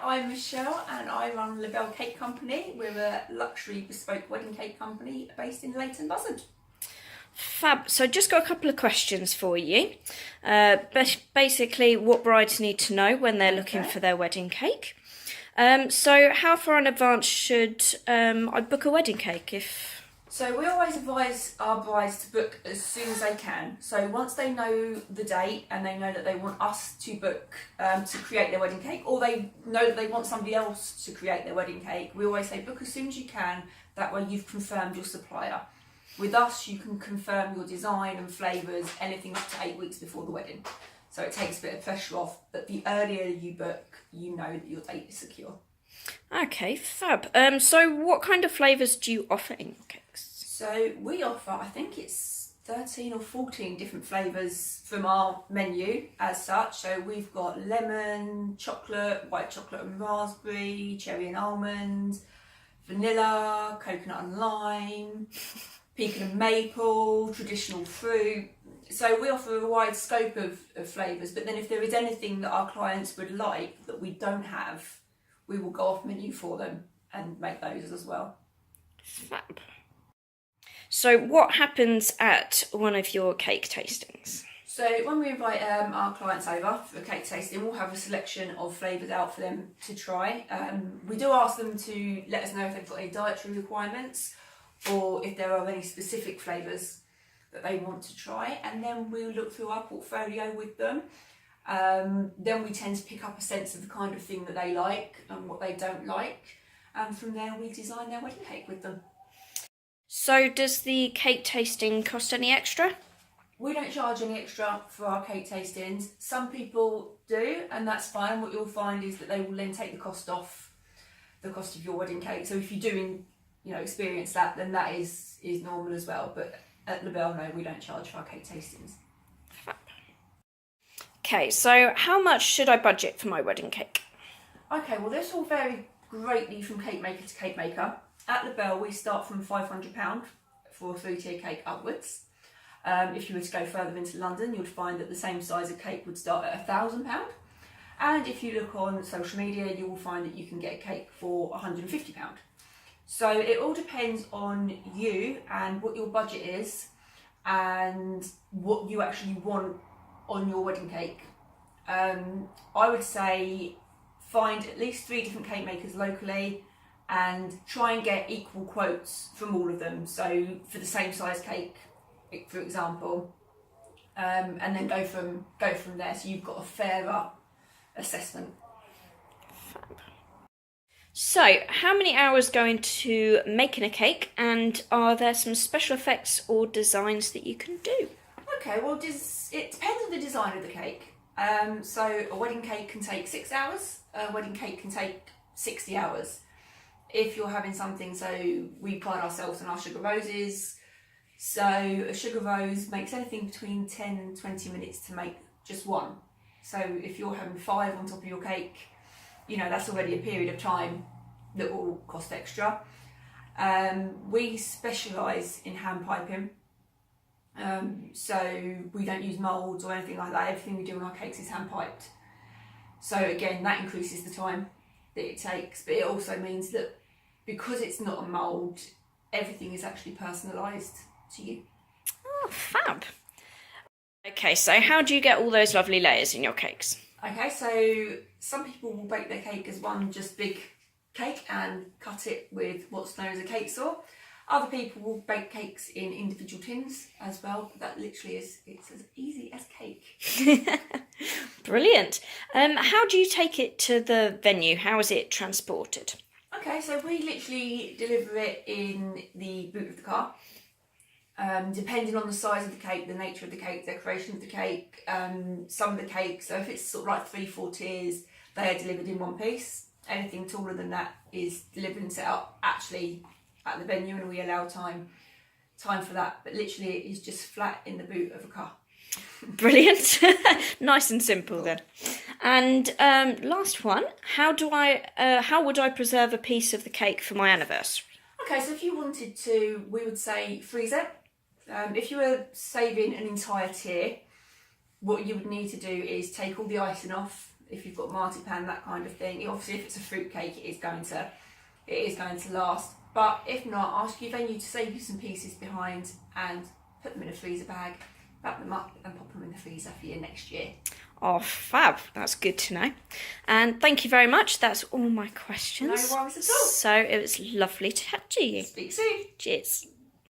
I'm Michelle and I run the Belle Cake Company. We're a luxury bespoke wedding cake company based in Leighton Buzzard. Fab. So just got a couple of questions for you. Basically, what brides need to know when they're looking for their wedding cake. So how far in advance should I book a wedding cake? So we always advise our brides to book as soon as they can. So once they know the date and they know that they want us to book to create their wedding cake, or they know that they want somebody else to create their wedding cake, we always say book as soon as you can. That way you've confirmed your supplier. With us, you can confirm your design and flavours anything up to 8 weeks before the wedding. So it takes a bit of pressure off, but the earlier you book, you know that your date is secure. Okay, fab. So what kind of flavours do you offer in your cakes? So we offer, I think it's 13 or 14 different flavours from our menu as such. So we've got lemon, chocolate, white chocolate and raspberry, cherry and almond, vanilla, coconut and lime, pecan and maple, traditional fruit. So we offer a wide scope of flavours, but then if there is anything that our clients would like that we don't have, we will go off menu for them and make those as well. Fab. So what happens at one of your cake tastings? So when we invite our clients over for a cake tasting, we'll have a selection of flavours out for them to try. We do ask them to let us know if they've got any dietary requirements or if there are any specific flavours that they want to try, and then we'll look through our portfolio with them. Then we tend to pick up a sense of the kind of thing that they like and what they don't like, and from there we design their wedding cake with them. So does the cake tasting cost any extra? We don't charge any extra for our cake tastings. Some people do, and that's fine. What you'll find is that they will then take the cost off the cost of your wedding cake. So if you do, experience that, then that is normal as well. But at La Belle, no, we don't charge for our cake tastings. Okay, so how much should I budget for my wedding cake? Okay, well this will vary greatly from cake maker to cake maker. At La Belle, we start from £500 for a 3-tier cake upwards. If you were to go further into London, you'd find that the same size of cake would start at £1,000. And if you look on social media, you will find that you can get a cake for £150. So it all depends on you and what your budget is and what you actually want on your wedding cake. I would say find at least 3 different cake makers locally and try and get equal quotes from all of them. So for the same size cake, for example, and then go from there. So you've got a fairer assessment. Fab. So how many hours go into making a cake, and are there some special effects or designs that you can do? Okay, well it depends on the design of the cake. So a wedding cake can take 6 hours, a wedding cake can take 60 hours. If you're having something, so we pride ourselves on our sugar roses, so a sugar rose makes anything between 10 and 20 minutes to make just one. So if you're having 5 on top of your cake, that's already a period of time that will cost extra. We specialise in hand piping, so we don't use moulds or anything like that. Everything we do on our cakes is hand piped. So again, that increases the time that it takes, but it also means that because it's not a mould, everything is actually personalised to you. Oh, fab. Okay, so how do you get all those lovely layers in your cakes? Okay, so some people will bake their cake as one just big cake and cut it with what's known as a cake saw. Other people will bake cakes in individual tins as well. That literally it's as easy as cake. Brilliant. How do you take it to the venue? How is it transported? Okay, so we literally deliver it in the boot of the car. Depending on the size of the cake, the nature of the cake, decoration of the cake, some of the cakes, so if it's sort of like 3-4 tiers, they are delivered in one piece. Anything taller than that is delivered and set up actually at the venue, and we allow time for that, but literally it is just flat in the boot of a car. Brilliant. Nice and simple then. And last one, how would I preserve a piece of the cake for my anniversary? Okay, so if you wanted to, we would say freeze it. If you were saving an entire tier, what you would need to do is take all the icing off if you've got marzipan, that kind of thing. Obviously, if it's a fruit cake, it is going to last. But if not, ask your venue to save you some pieces behind and put them in a freezer bag, wrap them up and pop them in the freezer for your next year. Oh, fab. That's good to know. And thank you very much. That's all my questions. No worries at all. So it was lovely to chat to you. Speak soon. Cheers.